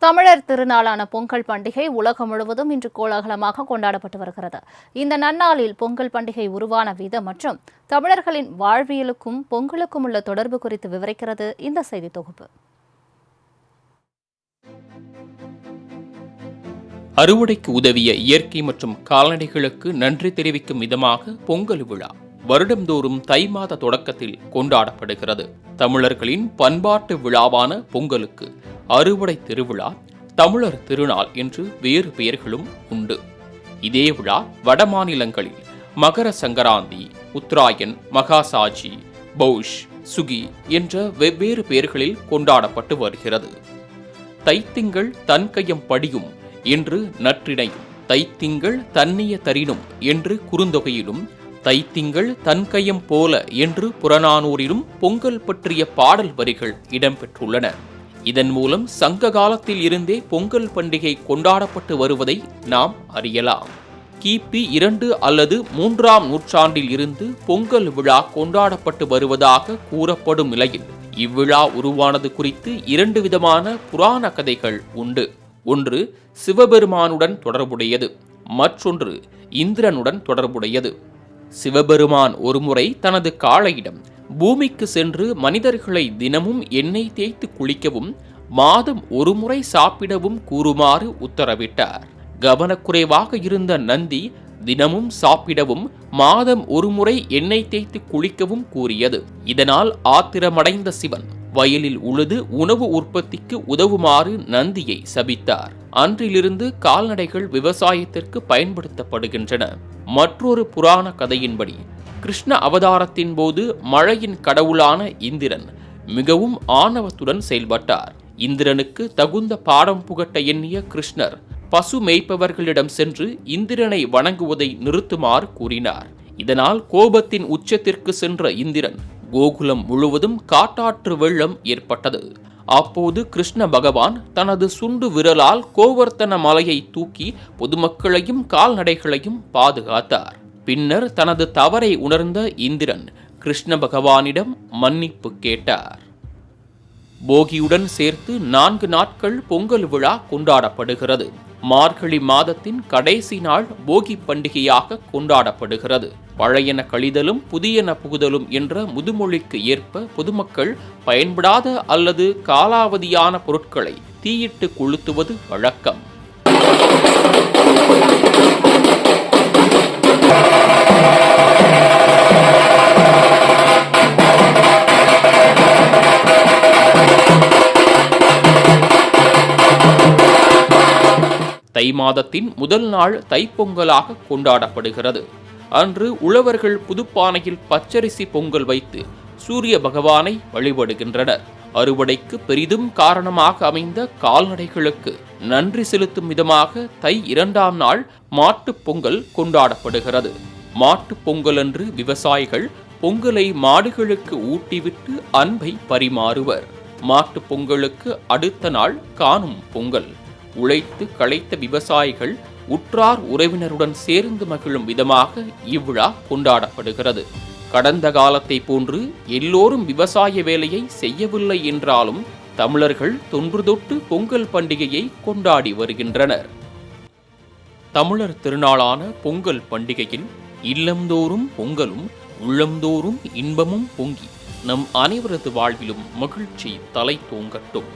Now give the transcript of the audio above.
தமிழர் திருநாளான பொங்கல் பண்டிகை உலகம் முழுவதும் இன்று கோலாகலமாக கொண்டாடப்பட்டு வருகிறது. இந்த நன்னாளில் பொங்கல் பண்டிகை உருவான விதம் மற்றும் தமிழர்களின் வாழ்வியலுக்கும் பொங்கலுக்கும் உள்ள தொடர்பு குறித்து விவரிக்கிறது இந்த செய்தி தொகுப்பு. அறுவடைக்கு உதவிய இயற்கை மற்றும் கால்நடைகளுக்கு நன்றி தெரிவிக்கும் விதமாக பொங்கல் விழா வருடந்தோறும் தை மாத தொடக்கத்தில் கொண்டாடப்படுகிறது. தமிழர்களின் பண்பாட்டு விழாவான பொங்கலுக்கு அறுவடை திருவிழா, தமிழர் திருநாள் என்று வேறு பெயர்களும் உண்டு. இதே விழா வட மாநிலங்களில் மகர சங்கராந்தி, உத்தராயன், மகாசாஜி, பௌஷ், சுகி என்ற வெவ்வேறு பெயர்களில் கொண்டாடப்பட்டு வருகிறது. தைத்திங்கள் தன்கையம் படியும் என்று நற்றிணையும், தைத்திங்கள் தன்னிய தரினும் என்று குறுந்தொகையிலும், தைத்திங்கள் தன்கையம் போல என்று புறநானூரிலும் பொங்கல் பற்றிய பாடல் வரிகள் இடம்பெற்றுள்ளன. இதன் மூலம் சங்க காலத்தில் இருந்தே பொங்கல் பண்டிகை கொண்டாடப்பட்டு வருவதை நாம் அறியலாம். கிபி 2 அல்லது 3ஆம் நூற்றாண்டில் இருந்து பொங்கல் விழா கொண்டாடப்பட்டு வருவதாக கூறப்படும் நிலையில் இவ்விழா உருவானது குறித்து 2 விதமான புராண கதைகள் உண்டு. ஒன்று சிவபெருமானுடன் தொடர்புடையது, மற்றொன்று இந்திரனுடன் தொடர்புடையது. சிவபெருமான் ஒருமுறை தனது காளையிடம் பூமிக்கு சென்று மனிதர்களை தினமும் எண்ணெய் தேய்த்து குளிக்கவும் மாதம் ஒருமுறை சாப்பிடவும் கூறுமாறு உத்தரவிட்டார். கவனக்குறைவாக இருந்த நந்தி தினமும் சாப்பிடவும் மாதம் ஒருமுறை எண்ணெய் தேய்த்து குளிக்கவும் கூறியது. இதனால் ஆத்திரமடைந்த சிவன் வயலில் உழுது உணவு உற்பத்திக்கு உதவுமாறு நந்தியை சபித்தார். அன்றிலிருந்து கால்நடைகள் விவசாயத்திற்கு பயன்படுத்தப்படுகின்றன. மற்றொரு புராண கதையின்படி கிருஷ்ண அவதாரத்தின் போது மழையின் கடவுளான இந்திரன் மிகவும் ஆணவத்துடன் செயல்பட்டார். இந்திரனுக்கு தகுந்த பாடம் புகட்ட எண்ணிய கிருஷ்ணர் பசு மேய்ப்பவர்களிடம் சென்று இந்திரனை வணங்குவதை நிறுத்துமாறு கூறினார். இதனால் கோபத்தின் உச்சத்திற்கு சென்ற இந்திரன் கோகுலம் முழுவதும் காட்டாற்று வெள்ளம் ஏற்பட்டது. அப்போது கிருஷ்ண பகவான் தனது சுண்டு விரலால் கோவர்த்தன மலையை தூக்கி பொதுமக்களையும் கால்நடைகளையும் பாதுகாத்தார். பின்னர் தனது தவறை உணர்ந்த இந்திரன் கிருஷ்ண பகவானிடம் மன்னிப்பு கேட்டார். போகியுடன் சேர்த்து 4 நாட்கள் பொங்கல் விழா கொண்டாடப்படுகிறது. மார்கழி மாதத்தின் கடைசி நாள் போகி பண்டிகையாக கொண்டாடப்படுகிறது. பழையன கழிதலும் புதியன புகுதலும் என்ற முதுமொழிக்கு ஏற்ப பொதுமக்கள் பயன்படாத அல்லது காலாவதியான பொருட்களை தீயிட்டு கொளுத்துவது வழக்கம். தை மாதத்தின் முதல் நாள் தைப்பொங்கலாக கொண்டாடப்படுகிறது. அன்று உழவர்கள் புதுப்பானையில் பச்சரிசி பொங்கல் வைத்து சூரிய பகவானை வழிபடுகின்றனர். அறுவடைக்கு பெரிதும் காரணமாக அமைந்த கால்நடைகளுக்கு நன்றி செலுத்தும் விதமாக தை 2ஆம் நாள் மாட்டுப் பொங்கல் கொண்டாடப்படுகிறது. மாட்டுப் பொங்கல் அன்று விவசாயிகள் பொங்கலை மாடுகளுக்கு ஊட்டிவிட்டு அன்பை பரிமாறுவர். மாட்டுப் பொங்கலுக்கு அடுத்த நாள் காணும் பொங்கல். உழைத்து களைத்த விவசாயிகள் உற்றார் உறவினருடன் சேர்ந்து மகிழும் விதமாக இவ்விழா கொண்டாடப்படுகிறது. கடந்த காலத்தை போன்று எல்லோரும் விவசாய வேலையை செய்யவில்லை என்றாலும் தமிழர்கள் தொன்று தொட்டு பொங்கல் பண்டிகையை கொண்டாடி வருகின்றனர். தமிழர் திருநாளான பொங்கல் பண்டிகையில் இல்லந்தோறும் பொங்கலும் உள்ளந்தோறும் இன்பமும் பொங்கி நம் அனைவரது வாழ்விலும் மகிழ்ச்சி தலை தோங்கட்டும்.